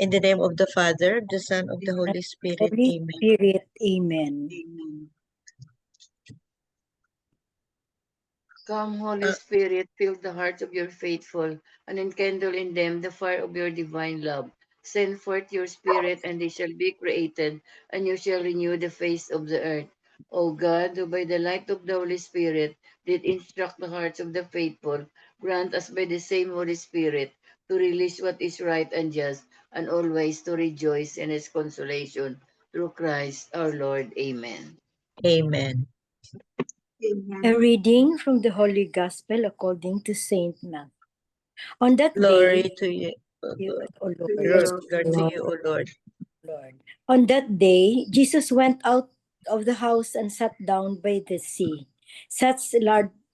In the name of the Father, the Son, of the Holy Spirit. Holy Amen. Spirit. Amen. Come, Holy Spirit, fill the hearts of your faithful, and enkindle in them the fire of your divine love. Send forth your Spirit, and they shall be created, and you shall renew the face of the earth. O God, who by the light of the Holy Spirit did instruct the hearts of the faithful, grant us by the same Holy Spirit to release what is right and just, and always to rejoice in His consolation. Through Christ our Lord. Amen. Amen. A reading from the Holy Gospel according to Saint Matthew. On that Glory day, to you, O O Lord. Lord, Glory to you, O Lord. Lord. On that day, Jesus went out of the house and sat down by the sea. Such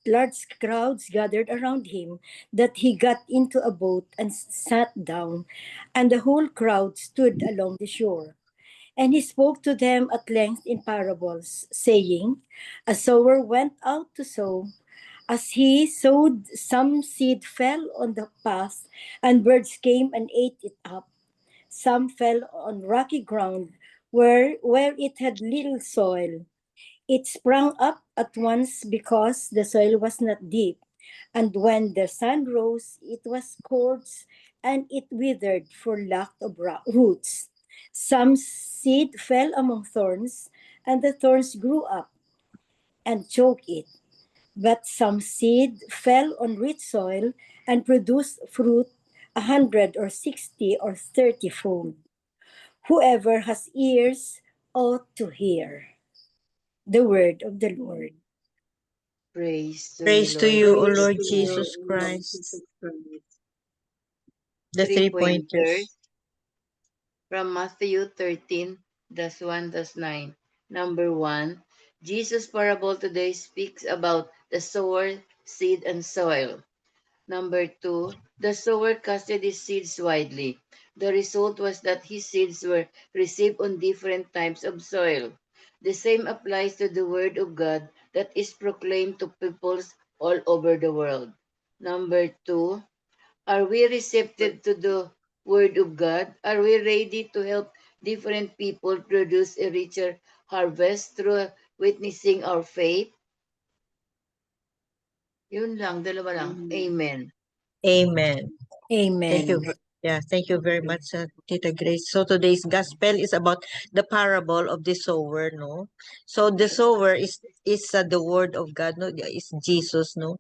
large crowds gathered around him that he got into a boat and sat down, and the whole crowd stood along the shore. And he spoke to them at length in parables, saying, a sower went out to sow. As he sowed, some seed fell on the path, and birds came and ate it up. Some fell on rocky ground where it had little soil. It sprang up at once because the soil was not deep. And when the sun rose, it was scorched and it withered for lack of roots. Some seed fell among thorns, and the thorns grew up and choked it. But some seed fell on rich soil and produced fruit 100 or 60 or 30-fold. Whoever has ears ought to hear the word of the Lord. Praise Praise to Lord. you, O Lord Jesus Christ. The 3 pointers. Pointers from Matthew 13, thus 1, thus 9. Number 1, Jesus' parable today speaks about the sower, seed, and soil. Number 2, the sower casted his seeds widely. The result was that his seeds were received on different types of soil. The same applies to the word of God that is proclaimed to peoples all over the world. Number 2, are we receptive to the Word of God? Are we ready to help different people produce a richer harvest through witnessing our faith? Yun lang, dalawa lang. Amen. Amen. Amen. Thank you. Thank you very much, Tita Grace. So today's gospel is about the parable of the sower, no? So the sower is the word of God, no? Is Jesus, no?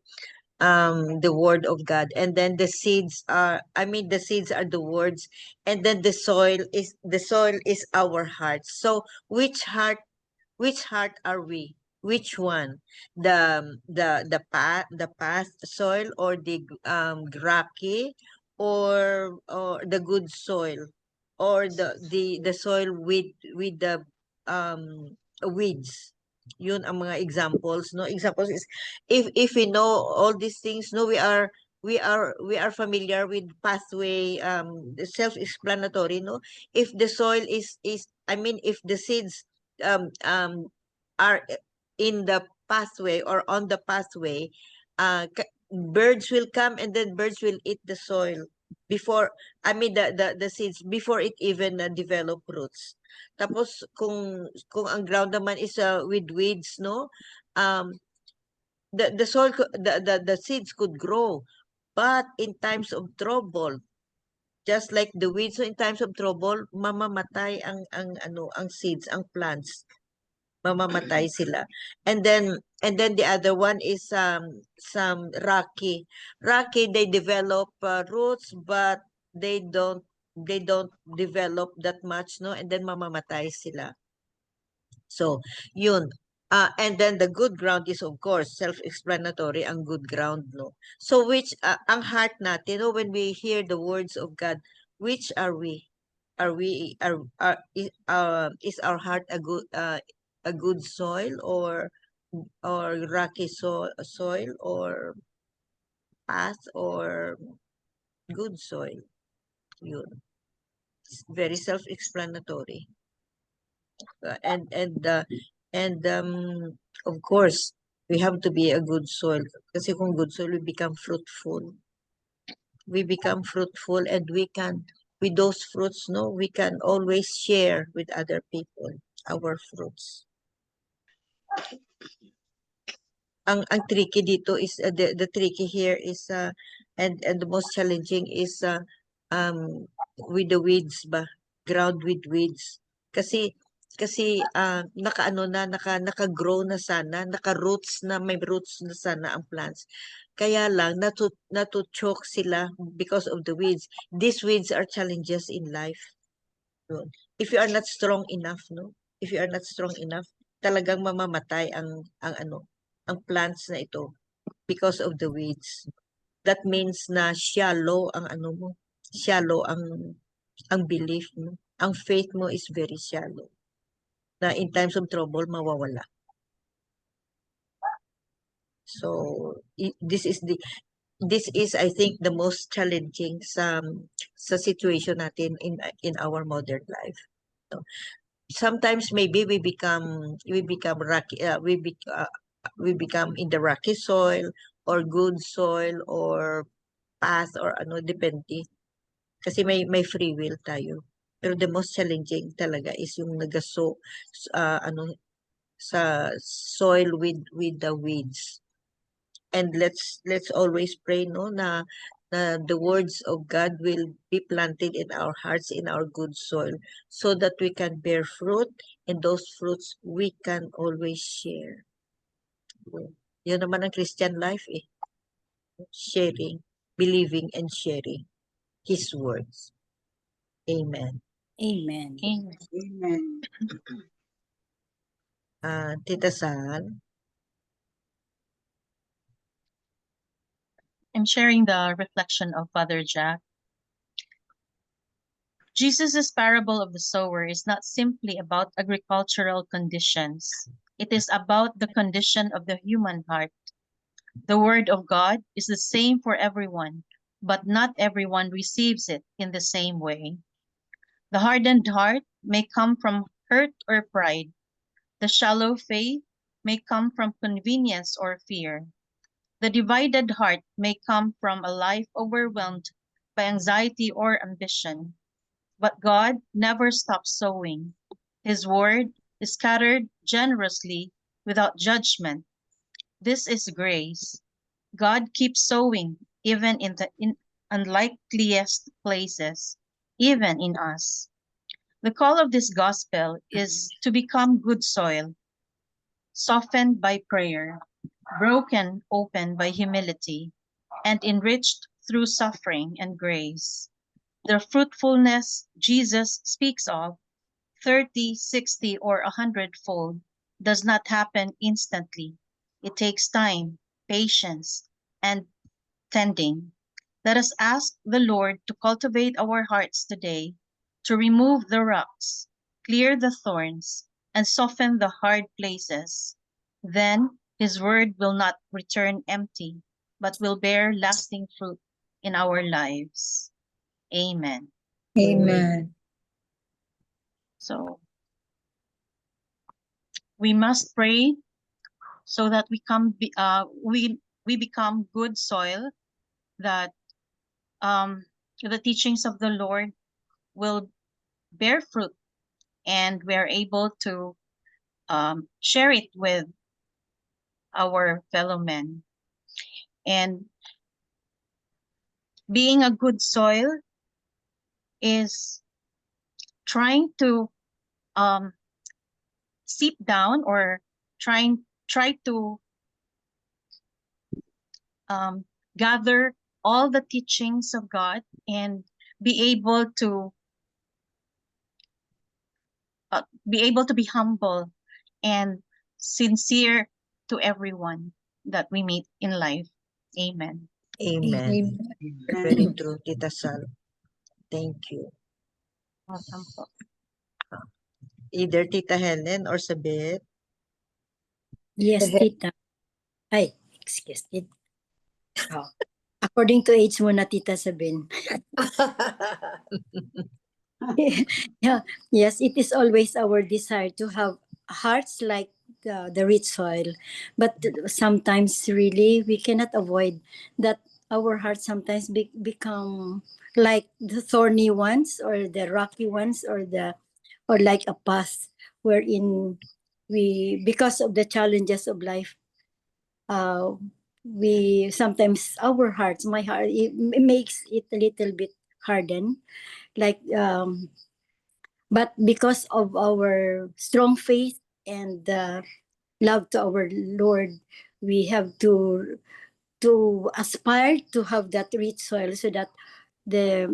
The word of God, and then the seeds are, the seeds are the words, and then the soil is our hearts. So which heart are we? Which one? The past soil, or the rocky, or the good soil, or the soil with the weeds. Yun ang mga examples, no? Examples is, if we know all these things, no, we are familiar with pathway, self-explanatory, no? If the soil if the seeds are in the pathway or on the pathway, birds will come, and then birds will eat the soil before, the seeds, before it even develop roots. Tapos kung ang ground naman is with weeds, no, the soil the seeds could grow, but in times of trouble, just like the weeds, so in times of trouble, mamamatay ang seeds, ang plants, mamamatay sila. And then the other one is some rocky. They develop roots, but they don't develop that much, no, and then mamamatay sila. So yun. And then the good ground is, of course, self-explanatory, ang good ground, no. So which ang heart natin, no, when we hear the words of God, which are we? Is our heart a good soil, or rocky soil, or path, or good soil? Yun. It's very self-explanatory. And of course, we have to be a good soil, kasi kung good soil, we become fruitful, and we can with those fruits, no, we can always share with other people our fruits. Ang tricky dito is the tricky here is and the most challenging is with the weeds ba, ground with weeds. Kasi naka-grow na sana, naka-roots na, may roots na sana ang plants. Kaya lang choke sila because of the weeds. These weeds are challenges in life. Yun. If you are not strong enough, no? If you are not strong enough, talagang mamamatay ang plants na ito because of the weeds. That means na shallow ang shallow ang belief mo. Ang faith mo is very shallow. Na in times of trouble, mawawala. So, this is I think the most challenging sa situation natin in our modern life. So, sometimes maybe we become rocky, we become in the rocky soil or good soil or path or depende. Kasi may free will tayo. Pero the most challenging talaga is yung sa soil with the weeds. And let's always pray, no, na the words of God will be planted in our hearts, in our good soil, so that we can bear fruit, and those fruits we can always share. Yun naman ang Christian life, eh. Sharing, believing, and sharing His words. Amen. Amen. Amen. Tita San? I'm sharing the reflection of Father Jack. Jesus' parable of the sower is not simply about agricultural conditions. It is about the condition of the human heart. The word of God is the same for everyone, but not everyone receives it in the same way. The hardened heart may come from hurt or pride. The shallow faith may come from convenience or fear. The divided heart may come from a life overwhelmed by anxiety or ambition. But God never stops sowing. His word is scattered generously without judgment. This is grace. God keeps sowing even in the unlikeliest places, even in us. The call of this gospel is to become good soil, softened by prayer, broken open by humility, and enriched through suffering and grace. The fruitfulness Jesus speaks of, 30, 60, or 100-fold, does not happen instantly. It takes time, patience, and tending. Let us ask the Lord to cultivate our hearts today, to remove the rocks, clear the thorns, and soften the hard places. Then His word will not return empty, but will bear lasting fruit in our lives. Amen. Amen. So we must pray so that we become good soil, that the teachings of the Lord will bear fruit, and we are able to share it with our fellow men. And being a good soil is trying to seep down or try to gather all the teachings of God and be able to be humble and sincere to everyone that we meet in life. Amen. Amen. Very true, Tita Sal. Thank you. Welcome po. Either Tita Helen or Sabet. Yes, tita. Ay, excuse me. Oh. According to age mo na, Tita Sabin. Yeah, yes, it is always our desire to have hearts like the rich soil, but sometimes really we cannot avoid that our hearts sometimes become like the thorny ones or the rocky ones or like a path wherein we, because of the challenges of life, uh, we sometimes our hearts, my heart, it makes it a little bit hardened, like but because of our strong faith and love to our Lord, we have to aspire to have that rich soil, so that the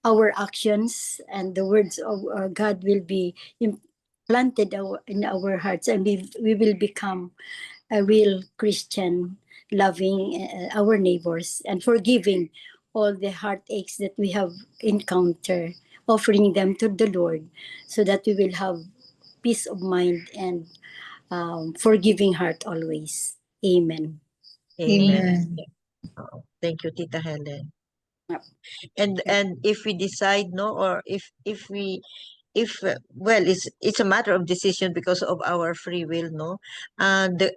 our actions and the words of God will be implanted in our hearts, and we will become a real Christian, loving our neighbors and forgiving all the heartaches that we have encountered, offering them to the Lord, so that we will have peace of mind and forgiving heart always. Amen. Amen. Amen. Oo. Thank you, Tita Helen. Yep. And if we decide, no, or if we if well, it's a matter of decision because of our free will, no. And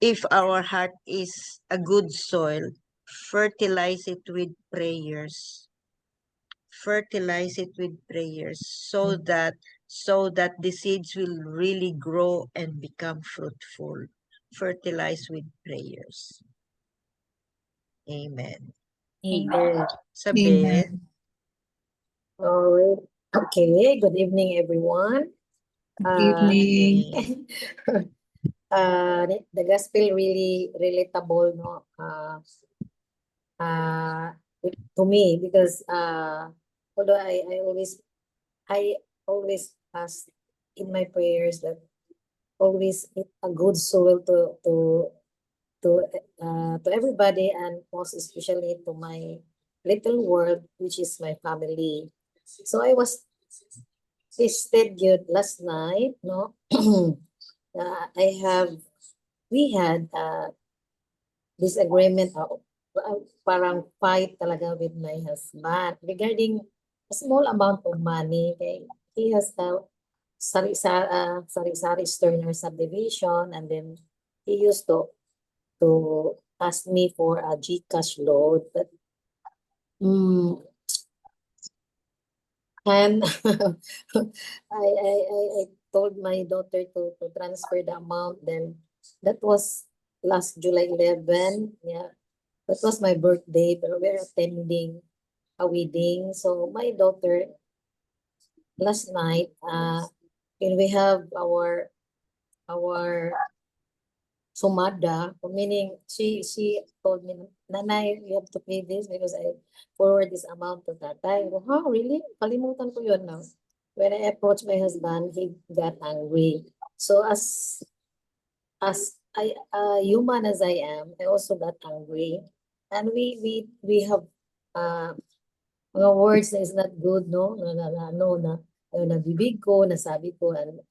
if our heart is a good soil, fertilize it with prayers. Fertilize it with prayers, so that the seeds will really grow and become fruitful. Fertilize with prayers. Amen. Amen. Sabi, Amen. All right. Okay. Good evening, everyone. Evening. The gospel really relatable, no? To me, because although I always ask in my prayers that always a good soul to everybody, and most especially to my little world, which is my family. So I was tested yun last night, no? We had disagreement, parang fight talaga with my husband regarding a small amount of money. Okay? He has a sari-sari Sterner subdivision, and then he used to ask me for a GCash load, but and I told my daughter to transfer the amount. Then that was last July 11. Yeah, that was my birthday, but we're attending a wedding. So my daughter last night, when we have our sumada, meaning she told me, Nanay, you have to pay this because I forward this amount to tatay. Go, huh, really? Kalimutan ko yun now. When I approached my husband, he got angry. So as human as I am, I also got angry. And we have mga words na is not good, no? Na bibig ko, nasabi ko, and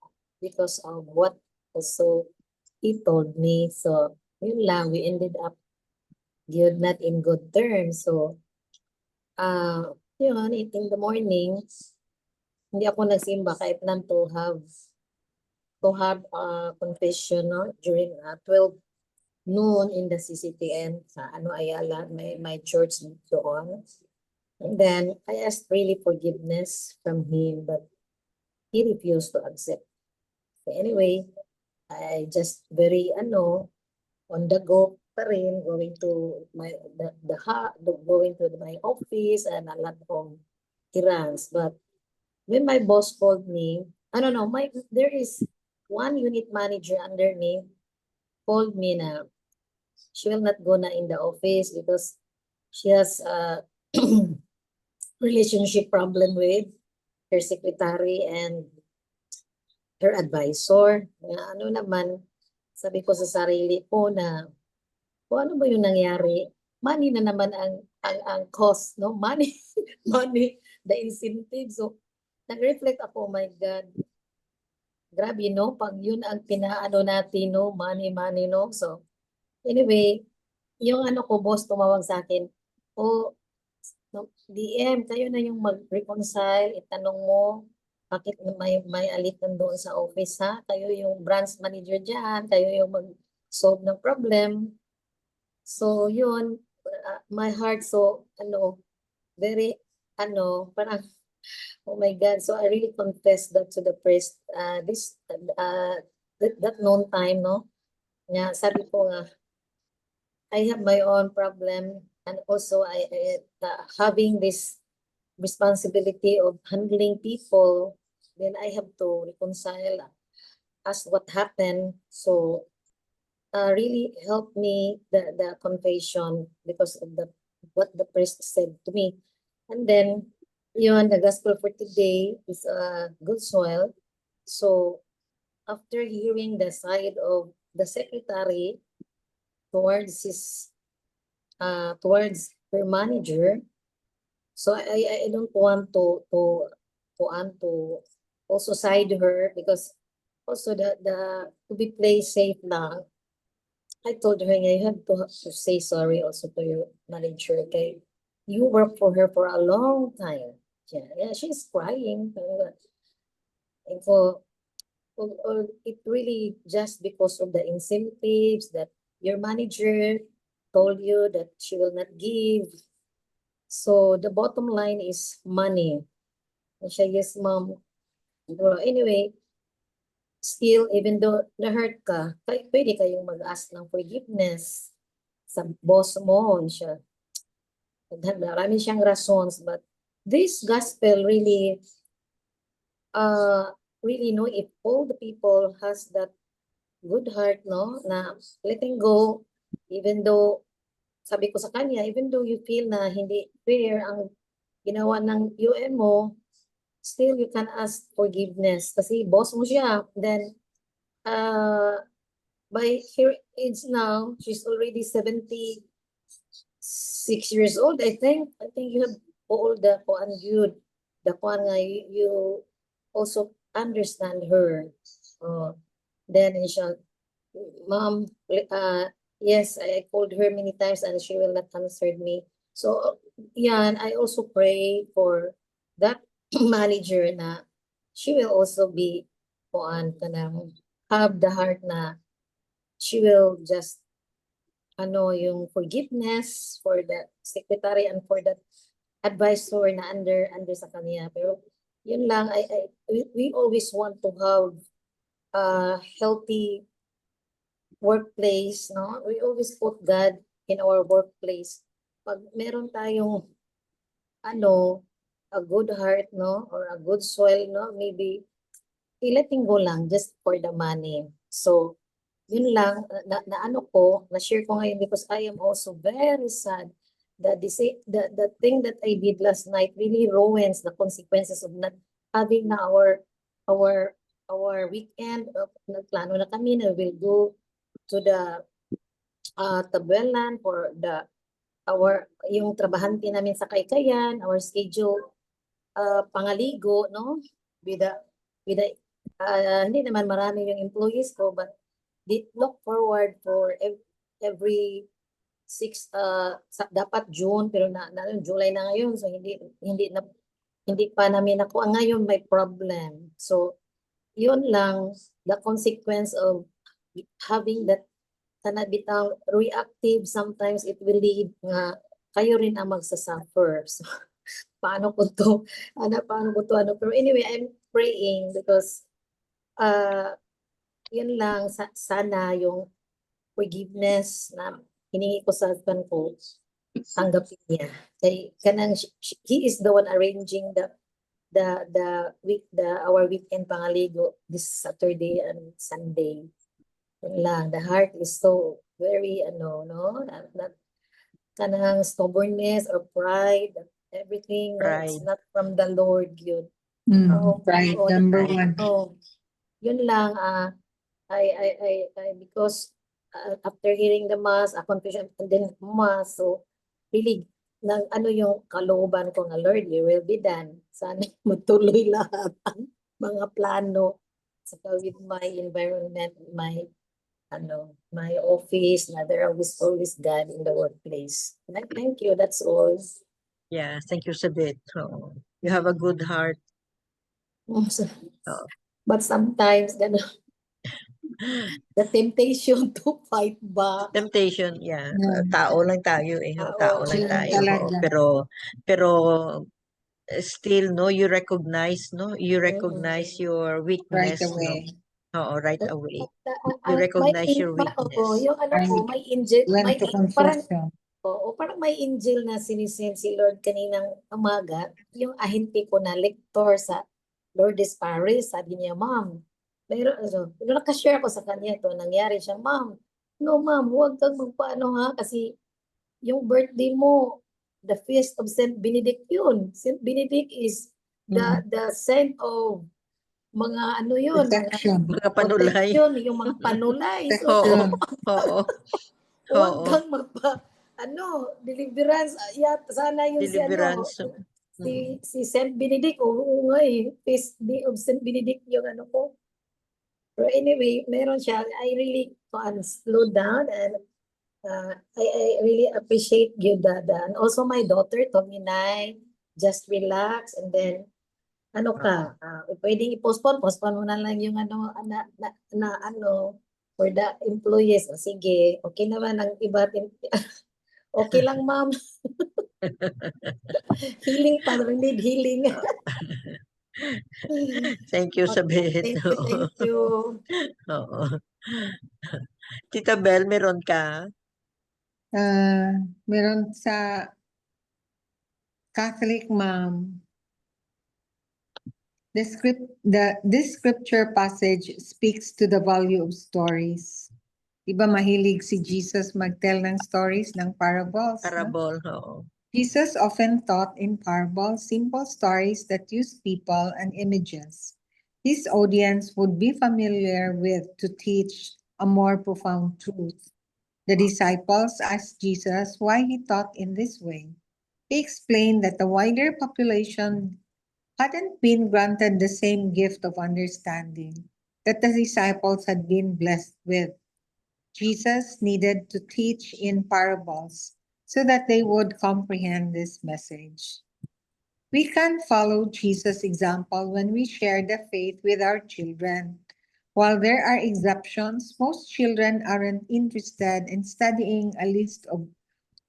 because of what also he told me. So, yun lang, we ended up yun, not in good terms. So, yun, in the morning, hindi ako nagsimba kahit lang to have confession, no? During 12 noon in the CCTN sa Ayala, my church doon. And then I asked really forgiveness from him, but he refused to accept. So anyway, I just very on the go pa rin, going to going to my office and a lot of errands. But when my boss called me, I don't know, there is one unit manager under me called me na she will not go na in the office because she has a relationship problem with her secretary and her advisor. Ano naman, sabi ko sa sarili ko na kung ano ba yung nangyari, money na naman ang cost, no? Money, the incentive. So, nag-reflect ako, oh my God, grabe, no? Pag yun ang pinaano natin, no? Money, no? So, anyway, yung ko, boss, tumawag sa akin, DM, kayo na yung mag-reconcile, itanong mo, bakit may alitan doon sa office, ha? Kayo yung branch manager dyan, kayo yung mag-solve ng problem. So, yun, my heart so, very, parang, oh my God. So I really confessed that to the priest, that noon time, no? Nga, sabi ko nga, I have my own problem, and also having this responsibility of handling people, then I have to reconcile as what happened. So really helped me, the confession, because of what the priest said to me. And then yun, the gospel for today is good soil. So after hearing the side of the secretary towards towards her manager, so I don't want to also side her, because also the to be play safe lang. I told her nga, you have to say sorry also to your manager, kay you work for her for a long time. Yeah, she's crying. And so or it really just because of the incentives that your manager told you that she will not give. So the bottom line is money. And siya, yes, ma'am. Well, anyway, still, even though na-hurt ka, pwede kayong mag-ask ng forgiveness sa boss mo. Siya, marami siyang rasons, but this gospel really, really know if all the people has that good heart, no, na letting go, even though, sabi ko sa kanya, even though you feel na hindi fair ang ginawa ng UM mo, still you can ask forgiveness kasi boss mo siya. Then by her age now, she's already 76 years old, I think you have all the kuan good, the kuan nga you also understand her. Then siya, ma'am, yes, I called her many times and she will not answer me. So yan, I also pray for that manager na she will also be kanang have the heart na she will just yung forgiveness for the secretary and for that advisor na under sa kanya. Pero yun lang, we always want to have a healthy workplace, no? We always put God in our workplace. Pag meron tayong a good heart, no, or a good soil, no, maybe letting go lang just for the money. So yun lang na-share ko ngayon, because I am also very sad that the thing that I did last night really ruins the consequences of not having na our weekend. Nagplano na kami na we'll go to the Tabuelan for yung trabahante namin sa Kaykayan, our schedule pangaligo, no, with the hindi naman marami yung employees ko, but they look forward for every 6 dapat June, pero na July na ngayon, so hindi pa namin nakuha. Ngayon may problem. So yun lang, the consequence of having that bitang reactive, sometimes it will lead nga kayo rin ang magsasuffer. So paano ko to pero anyway, I'm praying because yun lang, sana yung forgiveness na hiningi ko sa husband ko, tanggapin niya. Kay kanang he is the one arranging our weekend pangaligo this Saturday and Sunday. Yun lang, the heart is so very not kanang stubbornness or pride, everything that's Pride. not from the Lord yun. Right, number one. Yun lang, I because after hearing the mass, a confusion, and then mass, so really yung kalooban ko nga, Lord, you will be done. Sana magtuloy lahat ang mga plano with my environment, my office, na there always God in the workplace. Thank you, that's all. Yeah, thank you, Sabit. You have a good heart. But sometimes The temptation to fight back. Temptation, yeah. Yeah. Tao lang tayo eh. Tao, Tao lang Yun tayo. talaga. Pero still, no, you recognize Mm-mm. your Right weakness, no? away. Oo, right away. You May recognize your weakness. yung ano ko, I may angel, went to parang, confession. parang may angel na sinisend si Lord kaninang umaga, yung ahente ko na lektor sa Lourdes Paris, sabi niya, ma'am, mayroon, nakashare ko sa kanya ito, nangyari siya, ma'am, no ma'am, huwag kang magpaano ha, kasi yung birthday mo, the feast of Saint Benedict yun. Saint Benedict is the saint of mga ano yun, mga Protection. Mga panulay. protection, yung mga panulay. So, Oo, Yeah. oo. huwag Oo. kang deliverance, sana yung Deliverance. si Saint Benedict, oo nga eh, feast day of Saint Benedict yung ano ko. Pero anyway, meron siya, I really slow down and I really appreciate you, Dada. And also my daughter told me, Nay, just relax and then ano ka, pwedeng i-postpone mo na lang yung ano, ano, for the employees. O sige, okay naman ang iba. Okay lang, ma'am. Healing pa, we need healing. Thank you, Okay, sabihin. thank you, thank you. Oo. Tita Bel, meron ka? Meron sa Catholic mom. This scripture passage speaks to the value of stories. Diba mahilig si Jesus mag-tell ng stories, ng parables? No? Parable, oo. Jesus often taught in parables, simple stories that use people and images. His audience would be familiar with to teach a more profound truth. The disciples asked Jesus why he taught in this way. He explained that the wider population hadn't been granted the same gift of understanding that the disciples had been blessed with. Jesus needed to teach in parables so that they would comprehend this message. We can follow Jesus' example when we share the faith with our children. While there are exceptions, most children aren't interested in studying a list of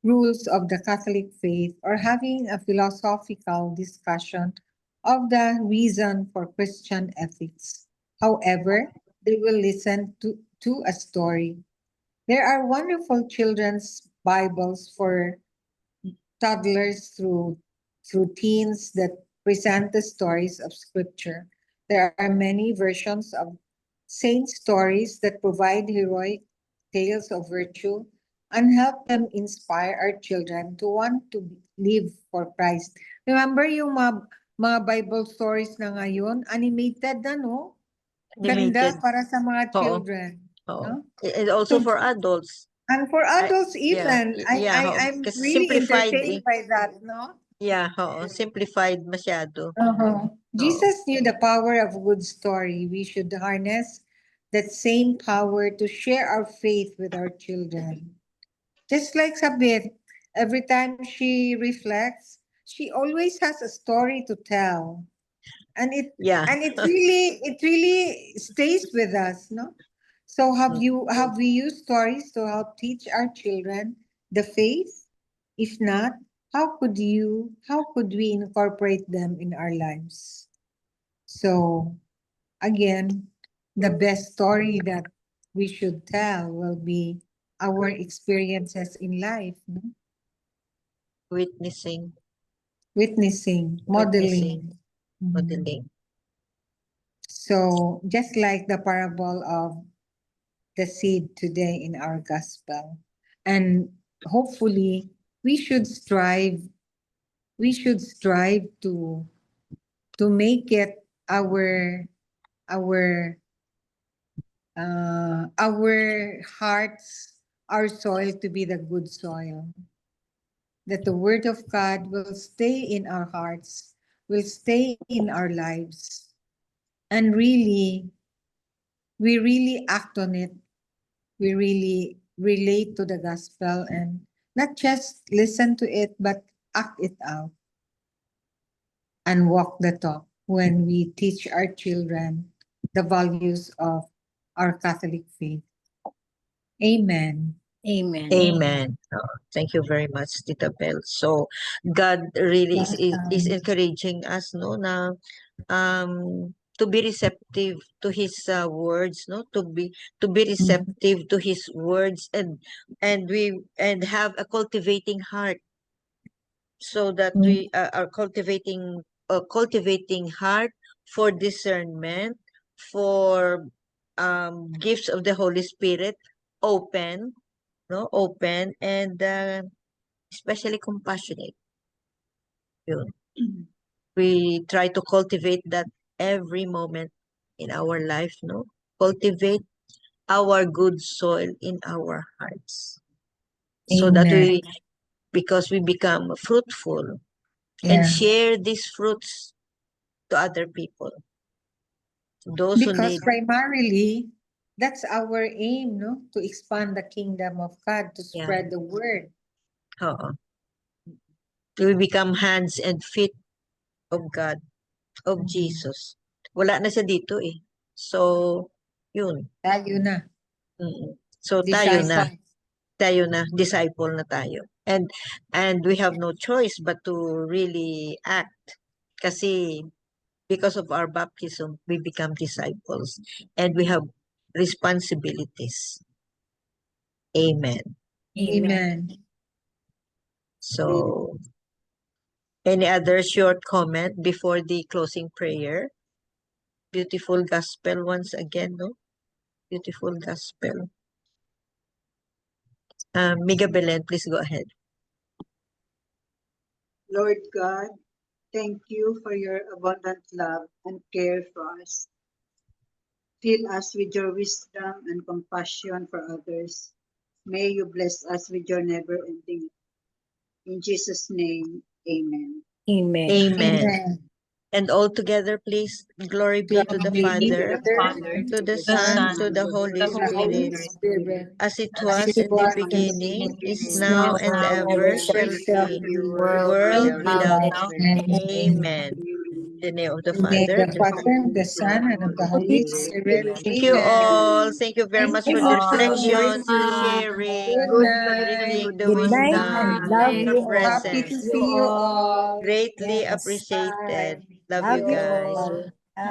rules of the Catholic faith or having a philosophical discussion of the reason for Christian ethics. However, they will listen to a story. There are wonderful children's Bibles for toddlers through teens that present the stories of Scripture. There are many versions of saint stories that provide heroic tales of virtue and help them inspire our children to want to live for Christ. Remember yung mga Bible stories na ngayon, animated na, no? Ganda Limited. para sa mga Oo. children. Oo. No? And also So, for adults. And for adults even, yeah, I'm kasi really simplified entertained by that, no? Yeah, oo. Simplified masyado. Jesus knew the power of a good story. We should harness that same power to share our faith with our children. Just like Sabit, every time she reflects, she always has a story to tell. And it Yeah. it really stays with us, no? So have we used stories to help teach our children the faith? If not, how could we incorporate them in our lives? So again, the best story that we should tell will be our experiences in life, no? Witnessing. Witnessing, modeling. Mhm. Modeling. So just like the parable of the seed today in our gospel, and hopefully we should strive to make it our hearts, our soil to be the good soil, that the word of God will stay in our hearts, will stay in our lives, and we really act on it. We really relate to the gospel and not just listen to it, but act it out and walk the talk when we teach our children the values of our Catholic faith. Amen. Amen. Amen. Thank you very much, Tita Bell. So God really is encouraging us, no, na to be receptive to His words, no, to be receptive to His words, and have a cultivating heart, so that we are cultivating heart for discernment, for gifts of the Holy Spirit, open, no, open, and especially compassionate. Yun. We try to cultivate that every moment in our life, no? Cultivate our good soil in our hearts, so that Amen. because we become fruitful Yeah. and share these fruits to other people, those who Because need. primarily, that's our aim, no? To expand the kingdom of God, to Yeah. spread the word. Oo. We become hands and feet of God, of Jesus. Wala na siya dito eh. So, yun. Tayo na. So, tayo na, disciple na tayo. And we have no choice but to really act. Kasi because of our baptism, we become disciples. And we have responsibilities. Amen. Amen. So, any other short comment before the closing prayer? Beautiful gospel once again, no? Beautiful gospel. Miga Belen, please go ahead. Lord God, thank you for your abundant love and care for us. Fill us with your wisdom and compassion for others. May you bless us with your never-ending. In Jesus' name, amen. Amen. Amen. Amen. And all together, please, glory be to the Glory be to Father, the Father, to the the Son, Son, to the Holy the Holy Spirit, Spirit, as it as was it in the was in the beginning, is beginning, now, is and now, and ever ever shall shall be, be, world without without end. end. Amen. In the name of the In the name Father, of the Father, the Son, and of the Holy Spirit. thank you Amen. all. Thank you very much Thank for you the all. reflections, sharing, Good everything, night. the Good night wisdom, and love the you all. Happy to presence. see you all. Greatly Yes. appreciated. Love Love you you guys. all.